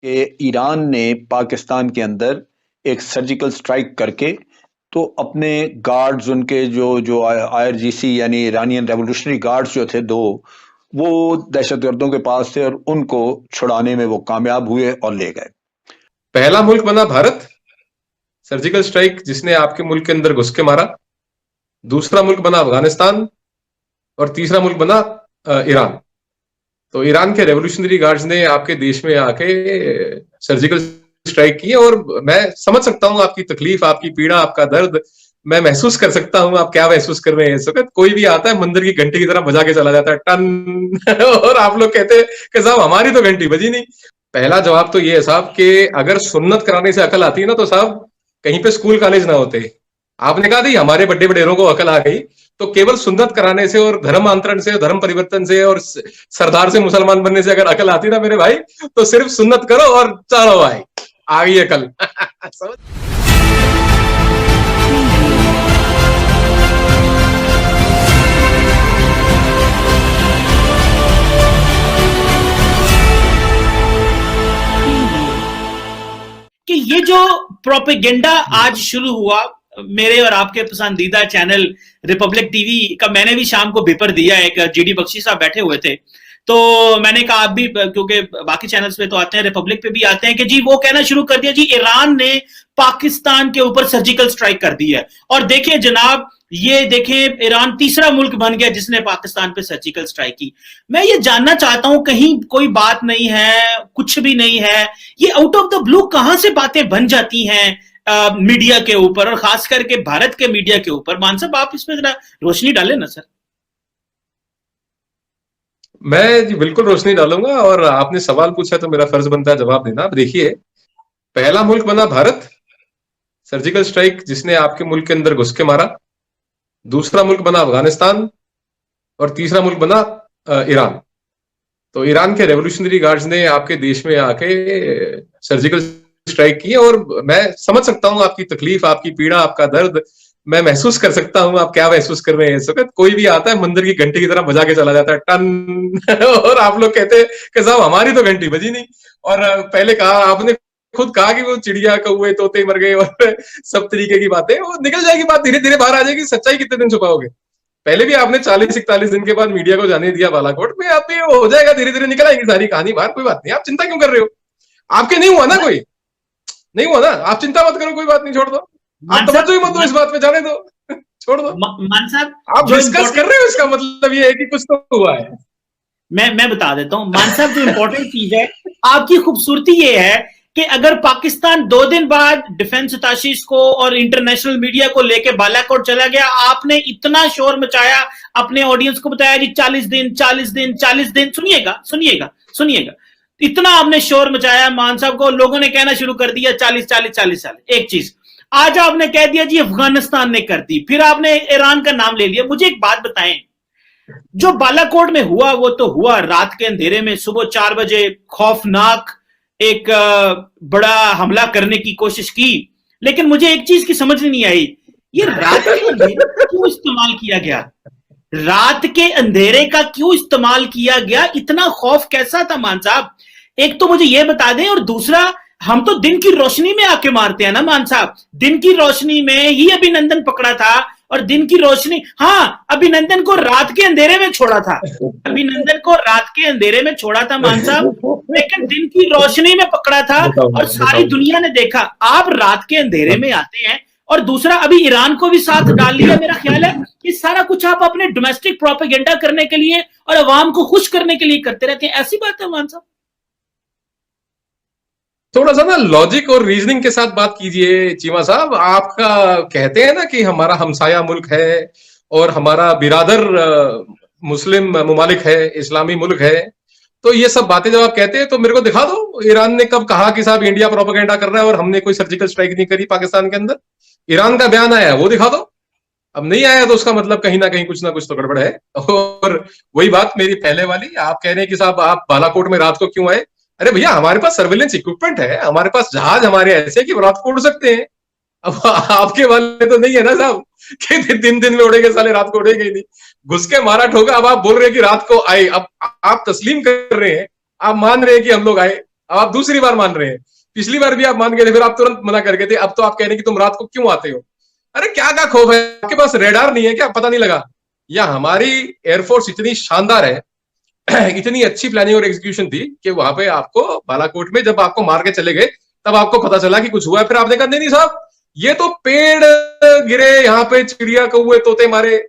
कि ईरान ने पाकिस्तान के अंदर एक सर्जिकल स्ट्राइक करके तो अपने गार्ड्स उनके जो जो आईआरजीसी यानी ईरानियन रेवोल्यूशनरी गार्ड्स जो थे दो, वो दहशतगर्दों के पास थे और उनको छुड़ाने में वो कामयाब हुए और ले गए। पहला मुल्क बना भारत, सर्जिकल स्ट्राइक जिसने आपके मुल्क के अंदर घुस के मारा। दूसरा मुल्क बना अफगानिस्तान और तीसरा मुल्क बना ईरान। तो ईरान के रेवोल्यूशनरी गार्ड्स ने आपके देश में आके सर्जिकल स्ट्राइक की और मैं समझ सकता हूं आपकी तकलीफ, आपकी पीड़ा, आपका दर्द मैं महसूस कर सकता हूं। आप क्या महसूस कर रहे हैं इस वक्त। कोई भी आता है मंदिर की घंटी की तरह बजा के चला जाता है टन और आप लोग कहते हैं कि साहब हमारी तो घंटी बजी नहीं। पहला जवाब तो ये है साहब कि अगर सुन्नत कराने से अकल आती है ना तो साहब कहीं पे स्कूल कॉलेज ना होते। आपने कहा था हमारे बड़े बड़ेरों को अकल आ गई, तो केवल सुन्नत कराने से और धर्मांतरण से, धर्म परिवर्तन से और सरदार से मुसलमान बनने से अगर अकल आती ना मेरे भाई, तो सिर्फ सुन्नत करो और चलो भाई आ गई अकल। कि ये जो प्रोपेगेंडा आज शुरू हुआ मेरे और आपके पसंदीदा चैनल रिपब्लिक टीवी का, मैंने भी शाम को पेपर दिया, एक जीडी बख्शी साहब बैठे हुए थे तो मैंने कहा आप भी, क्योंकि बाकी चैनल्स पे तो आते हैं, रिपब्लिक पे भी आते हैं, कि जी वो कहना शुरू कर दिया जी ईरान ने पाकिस्तान के ऊपर सर्जिकल स्ट्राइक कर दी है। और देखिए जनाब, ये देखें ईरान तीसरा मुल्क बन गया जिसने पाकिस्तान पे सर्जिकल स्ट्राइक की। मैं ये जानना चाहता हूं, कहीं कोई बात नहीं है, कुछ भी नहीं है, ये आउट ऑफ द ब्लू कहां से बातें बन जाती हैं मीडिया के ऊपर और खास करके भारत के मीडिया के ऊपर? मान साहब आप इसमें जरा रोशनी डालें ना सर। मैं जी बिल्कुल रोशनी डालूंगा और आपने सवाल पूछा तो मेरा फर्ज बनता है जवाब देना। अब देखिए, पहला मुल्क बना भारत, सर्जिकल स्ट्राइक जिसने आपके मुल्क के अंदर घुस के मारा। दूसरा मुल्क बना अफगानिस्तान और तीसरा मुल्क बना ईरान। तो ईरान के रेवोल्यूशनरी गार्ड्स ने आपके देश में आके सर्जिकल स्ट्राइक की और मैं समझ सकता हूं आपकी तकलीफ, आपकी पीड़ा, आपका दर्द मैं महसूस कर सकता हूं। आप क्या महसूस कर रहे हैं इस वक्त। कोई भी आता है मंदिर की घंटी की तरह बजा के चला जाता है टन और आप लोग कहते हैं कि साहब हमारी तो घंटी बजी नहीं। और पहले कहा, आपने खुद कहा कि वो चिड़िया, कौवे, तोते मर गए और सब तरीके की बातें, वो निकल जाएगी बात, धीरे धीरे बाहर आ जाएगी। सच्चाई कितने दिन छुपाओगे। पहले भी आपने 40-41 दिन के बाद मीडिया को जाने दिया बालाकोट में, आप भी हो जाएगा, धीरे धीरे निकल आएगी सारी कहानी बाहर। कोई बात नहीं, आप चिंता क्यों कर रहे हो। आपके नहीं हुआ ना, कोई नहीं हुआ ना, आप चिंता मत करो, कोई बात नहीं, छोड़ दो। आप तवज्जो ही मत दो इस बात पे, जाने दो, छोड़ दो। मान साहब आप डिस्कस कर रहे हो, इसका मतलब ये है कि कुछ तो हुआ है। मैं बता देता हूं मान साहब, जो इंपॉर्टेंट चीज है आपकी खूबसूरती ये है कि अगर पाकिस्तान 2 दिन बाद डिफेंस अताशीज को और इंटरनेशनल मीडिया को लेके बालाकोट चला गया, आपने इतना शोर मचाया, अपने ऑडियंस को बताया जी 40 दिन 40 दिन 40 दिन। सुनिएगा सुनिएगा सुनिएगा, इतना आपने शोर मचाया मान साहब को, लोगों ने कहना शुरू कर दिया 40 40 40 40। एक चीज आज आपने कह दिया जी अफगानिस्तान ने कर दी, फिर आपने ईरान का नाम ले लिया। मुझे एक बात बताएं, जो बालाकोट में हुआ वो तो हुआ, रात के अंधेरे में सुबह 4 बजे खौफनाक एक बड़ा हमला करने की कोशिश की, लेकिन मुझे एक चीज की समझ नहीं आई, ये रात के अंधेरे का क्यों इस्तेमाल किया गया? रात के अंधेरे का क्यों इस्तेमाल किया गया? इतना खौफ कैसा था मान साहब? एक तो मुझे ये बता दें, और दूसरा, हम तो दिन की रोशनी में आके मारते हैं ना मान साहब, दिन की रोशनी में ही अभिनंदन पकड़ा था और दिन की रोशनी, हाँ अभिनंदन को रात के अंधेरे में छोड़ा था, अभिनंदन को रात के अंधेरे में छोड़ा था मान साहब, लेकिन दिन की रोशनी में पकड़ा था और सारी दुनिया ने देखा। आप रात के अंधेरे में आते हैं। और दूसरा, अभी ईरान को भी साथ डाल लिया। मेरा ख्याल है कि सारा कुछ आप अपने डोमेस्टिक प्रोपेगेंडा करने के लिए और अवाम को खुश करने के लिए करते रहते हैं, ऐसी बात है मान साहब? थोड़ा सा ना लॉजिक और रीजनिंग के साथ बात कीजिए चीमा साहब। आपका कहते हैं ना कि हमारा हमसाया मुल्क है और हमारा बिरादर मुस्लिम मुमालिक है, इस्लामी मुल्क है, तो ये सब बातें जब आप कहते हैं तो मेरे को दिखा दो ईरान ने कब कहा कि साहब इंडिया प्रोपेगेंडा कर रहा है और हमने कोई सर्जिकल स्ट्राइक नहीं करी पाकिस्तान के अंदर। ईरान का बयान आया वो दिखा दो। अब नहीं आया तो उसका मतलब कहीं ना कुछ तो गड़बड़ है। और वही बात मेरी पहले वाली, आप कह रहे हैं कि साहब आप बालाकोट में रात को क्यों आए। अरे भैया हमारे पास सर्वेलेंस इक्विपमेंट है, हमारे पास जहाज हमारे ऐसे कि रात को उड़ सकते हैं। अब आपके वाले तो नहीं है ना साहब कि दिन दिन में उड़ेंगे, साले रात को उड़ेंगे ही नहीं, घुस के मारा ठोका। अब आप बोल रहे हैं कि रात को आए, अब आप तस्लीम कर रहे हैं, आप मान रहे हैं कि हम लोग आए। अब आप दूसरी बार मान रहे हैं, पिछली बार भी आप मान गए थे, फिर आप तुरंत मना कर गए थे, अब तो आप कह रहे हैं कि तुम रात को क्यों आते हो। अरे क्या खौफ है, आपके पास रेडार नहीं है क्या, पता नहीं लगा? या हमारी एयरफोर्स इतनी शानदार है, इतनी अच्छी प्लानिंग और एग्जीक्यूशन थी कि वहां पे आपको बालाकोट में जब आपको मार के चले गए तब आपको पता चला कि कुछ हुआ है, फिर आपने कहा नहीं साहब ये तो पेड़ गिरे, यहाँ पे चिड़िया कौए तोते मारे,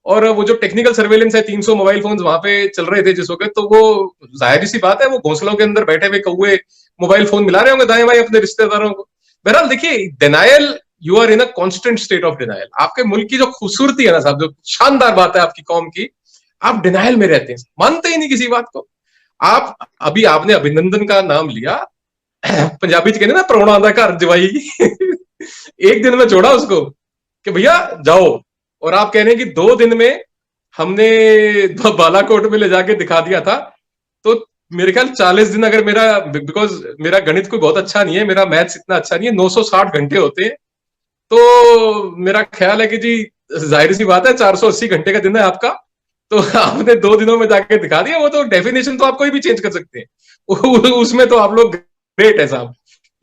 और वो जो टेक्निकल सर्वेलेंस है 300 मोबाइल फोन वहां पे चल रहे थे जिस वक्त, तो वो जाहिर सी बात है वो घोंसलों के अंदर बैठे हुए कौए मोबाइल फोन मिला रहे होंगे दाएं बाएं अपने रिश्तेदारों को। बहरहाल देखिए, denial, you are in a constant state of denial. आपके मुल्क की जो खूबसूरती है ना साहब, जो शानदार बात है आपकी कौम की, आप डिनायल में रहते हैं, मानते ही नहीं किसी बात को। आप अभी आपने अभिनंदन का नाम लिया, पंजाबी च कहते ना प्राहुणा दा घर जवाई, एक दिन में छोड़ा उसको कि भैया जाओ, और आप कह रहे हैं कि 2 दिन में हमने बालाकोट में ले जाके दिखा दिया था। तो मेरे ख्याल 40 दिन, अगर मेरा, बिकॉज मेरा गणित कोई बहुत अच्छा नहीं है, मेरा मैथ्स इतना अच्छा नहीं है, 960 घंटे होते हैं, तो मेरा ख्याल है कि जी जाहिर सी बात है 480 घंटे का दिन है आपका, तो आपने 2 दिनों में जाके दिखा दिया। वो तो डेफिनेशन तो आप कोई भी चेंज कर सकते हैं, उसमें तो आप लोग ग्रेट है साहब।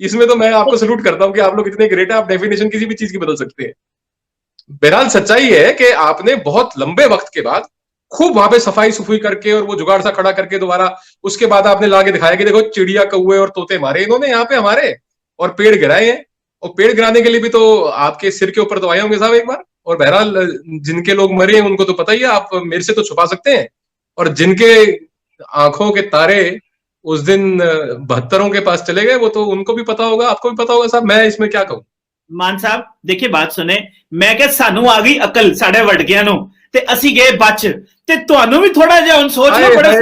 इसमें तो मैं आपको सल्यूट करता हूं कि आप लोग इतने ग्रेट है, आप डेफिनेशन किसी भी चीज की बदल सकते हैं। बहरहाल सच्चाई है कि आपने बहुत लंबे वक्त के बाद खूब वहां पे सफाई सुफाई करके और वो जुगाड़ सा खड़ा करके दोबारा उसके बाद आपने लाके दिखाया कि देखो चिड़िया कौए और तोते मारे इन्होंने यहाँ पे हमारे, और पेड़ गिराए हैं, और पेड़ गिराने के लिए भी तो आपके सिर के ऊपर तो आए होंगे साहब एक बार। और बहरहाल जिनके लोग मरे हैं उनको तो पता ही है, आप मेरे से तो छुपा सकते हैं, और जिनके आंखों के तारे उस दिन 72 के पास चले गए वो तो उनको भी पता होगा, आपको भी पता होगा साहब, मैं इसमें क्या कहूं। मान साहब देखिए बात सुने, मैं क्या सानू आ गई अकल साढ़े वटकिया नु ते असी गए बच, ते ਤੁਹਾਨੂੰ भी थोड़ा जिहा हुन सोच लो, बड़े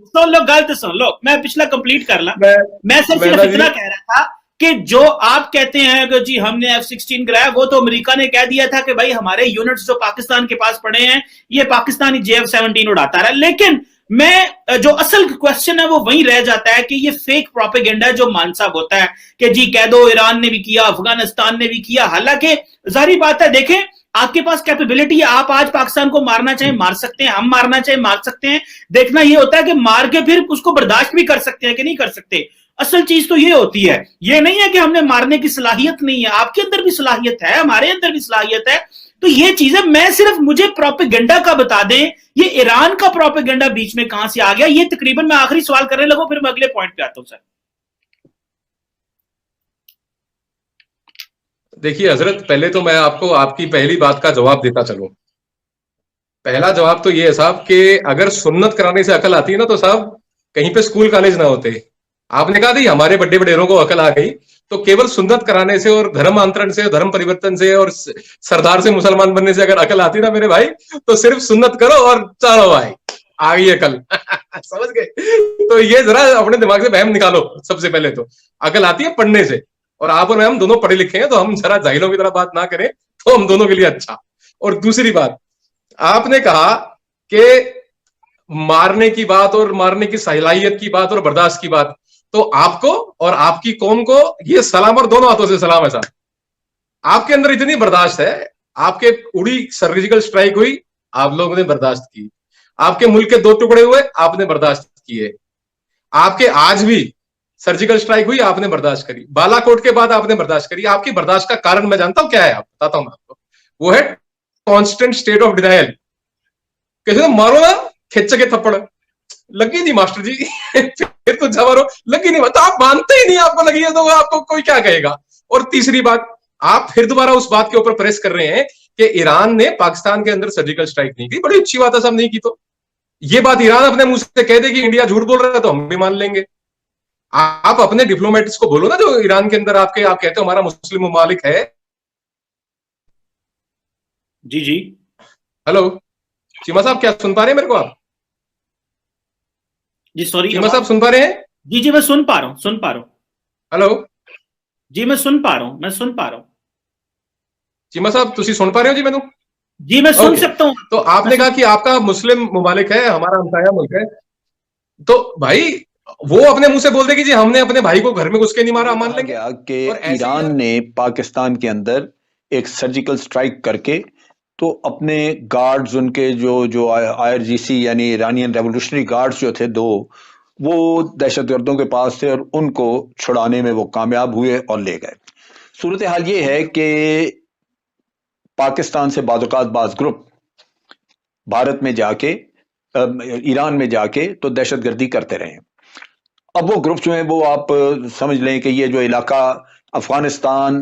सुन लो गल तो सुन लो, मैं पिछला कंप्लीट कर ला। मैं सिर्फ इतना कह रहा था कि जो आप कहते हैं कि जी हमने F-16 गिराया, वो तो अमेरिका ने कह दिया था कि भाई हमारे यूनिट्स जो पाकिस्तान के पास पड़े हैं ये पाकिस्तानी JF-17 उड़ाता रहा। लेकिन मैं जो असल क्वेश्चन है वो वहीं रह जाता है कि ये फेक प्रोपेगेंडा जो मानसाब होता है कि जी कह दो ईरान ने भी किया, अफगानिस्तान ने भी किया, हालांकि जाहिर बात है देखें आपके पास कैपेबिलिटी है, आप आज पाकिस्तान को मारना चाहें मार सकते हैं, हम मारना चाहें मार सकते हैं। देखना ये होता है कि मार के फिर उसको बर्दाश्त भी कर सकते हैं कि नहीं कर सकते। असल चीज तो ये होती है, ये नहीं है कि हमने मारने की सलाहियत नहीं है, आपके अंदर भी सलाहियत है, हमारे अंदर भी सलाहियत है। तो ये चीजें मैं सिर्फ मुझे प्रोपेगेंडा का बता दें, ये ईरान का प्रोपेगेंडा बीच में कहां से आ गया, ये तकरीबन मैं आखिरी सवाल करने लगूं फिर मैं अगले पॉइंट पे आता हूं सर। देखिए हजरत, पहले तो मैं आपको आपकी पहली बात का जवाब देता चलूं। पहला जवाब तो ये है साहब कि अगर सुन्नत कराने से अकल आती है ना तो साहब कहीं पे स्कूल कॉलेज ना होते। आपने कहा थी हमारे बड़े बड़ेरों को अकल आ गई, तो केवल सुन्नत कराने से और धर्मांतरण से, धर्म परिवर्तन से और सरदार से मुसलमान बनने से अगर अकल आती ना मेरे भाई, तो सिर्फ सुन्नत करो और चलो भाई आ गई अकल। समझ गए? तो ये जरा अपने दिमाग से वहम निकालो। सबसे पहले तो अकल आती है पढ़ने से, और आप और मैं हम दोनों पढ़े लिखे हैं, तो हम जरा जाहिलों की तरह बात ना करें तो हम दोनों के लिए अच्छा। और दूसरी बात, आपने कहा कि मारने की बात और मारने की सलाहियत की बात और बर्दाश्त की बात, तो आपको और आपकी कौम को ये सलाम और दोनों हाथों से सलाम है साहब। आपके अंदर इतनी बर्दाश्त है, आपके उड़ी सर्जिकल स्ट्राइक हुई, आप लोगों ने बर्दाश्त की, आपके मुल्क के 2 टुकड़े हुए, आपने बर्दाश्त किए, आपके आज भी सर्जिकल स्ट्राइक हुई, आपने बर्दाश्त करी, बालाकोट के बाद आपने बर्दाश्त करी। आपकी बर्दाश्त का कारण मैं जानता हूं क्या है, आप बताता हूं मैं आपको, वो है कॉन्स्टेंट स्टेट ऑफ डिनायल। कैसे तो मारो ना खिंच के थप्पड़, लगी नहीं मास्टर जी, फिर तो जवारो लगी नहीं, तो आप मानते ही नहीं, आपको लगी है तो आपको कोई क्या कहेगा। और तीसरी बात, आप फिर दोबारा उस बात के ऊपर प्रेस कर रहे हैं कि ईरान ने पाकिस्तान के अंदर सर्जिकल स्ट्राइक नहीं की। बड़ी अच्छी बात है, सब नहीं की, तो ये बात ईरान अपने मुंह से कह दे कि इंडिया झूठ बोल रहा है तो हम भी मान लेंगे। आप अपने डिप्लोमेट्स को बोलो ना जो ईरान के अंदर आप कहते हो हमारा मुस्लिम ममालिक है। जी जी हेलो चीमा साहब, क्या सुन पा रहे हैं मेरे को आप? जी सॉरी चीमा साहब सुन पा रहे हैं? जी जी मैं सुन पा रहा हूं। हेलो जी मैं सुन पा रहा हूं। चीमा साहब तुसी सुन पा रहे हो जी? मैनू जी मैं सुन सकता हूं। तो आपने कहा कि आपका मुस्लिम ममालिक है, हमारा हमसाया मुल्क है, तो भाई वो अपने मुंह से बोल दे कि जी हमने अपने भाई को घर में घुस के नहीं मारा, मान लेंगे कि ईरान ने पाकिस्तान के अंदर एक सर्जिकल स्ट्राइक करके तो अपने गार्ड्स, उनके जो IRGC यानी ईरानियन रेवोल्यूशनरी गार्ड्स जो थे 2, वो दहशतगर्दों के पास थे और उनको छुड़ाने में वो कामयाब हुए और ले गए। सूरत हाल ये है कि पाकिस्तान से बाज़ ग्रुप भारत में जाके ईरान में जाके तो दहशतगर्दी करते रहे। अब वो ग्रुप जो है वो आप समझ लें कि ये जो इलाका अफगानिस्तान,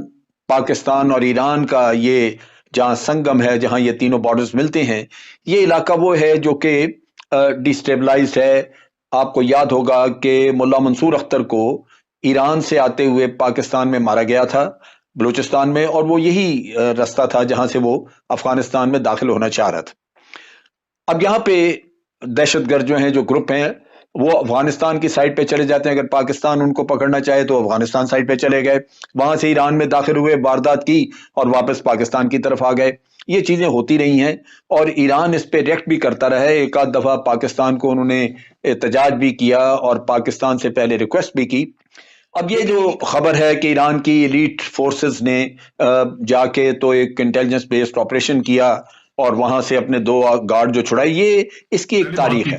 पाकिस्तान और ईरान का ये जहां संगम है, जहां ये तीनों बॉर्डर्स मिलते हैं, ये इलाका वो है जो कि डिस्टेबलाइज्ड है। आपको याद होगा कि मुल्ला मंसूर अख्तर को ईरान से आते हुए पाकिस्तान में मारा गया था, बलूचिस्तान में, और वो यही रास्ता था जहां से वो अफगानिस्तान में दाखिल होना चाह रहा था। अब यहाँ पे दहशतगर्द जो हैं, जो ग्रुप हैं, वो अफगानिस्तान की साइड पे चले जाते हैं। अगर पाकिस्तान उनको पकड़ना चाहे तो अफगानिस्तान साइड पे चले गए, वहां से ईरान में दाखिल हुए, वारदात की और वापस पाकिस्तान की तरफ आ गए। ये चीजें होती रही हैं और ईरान इस पे रिएक्ट भी करता रहा है। एक आध दफा पाकिस्तान को उन्होंने एहतजाज भी किया और पाकिस्तान से पहले रिक्वेस्ट भी की। अब ये जो खबर है कि ईरान की एलीट फोर्सेस ने जाके तो एक इंटेलिजेंस बेस्ड ऑपरेशन किया और वहां से अपने 2 गार्ड जो छुड़ाए, ये इसकी एक तारीख है।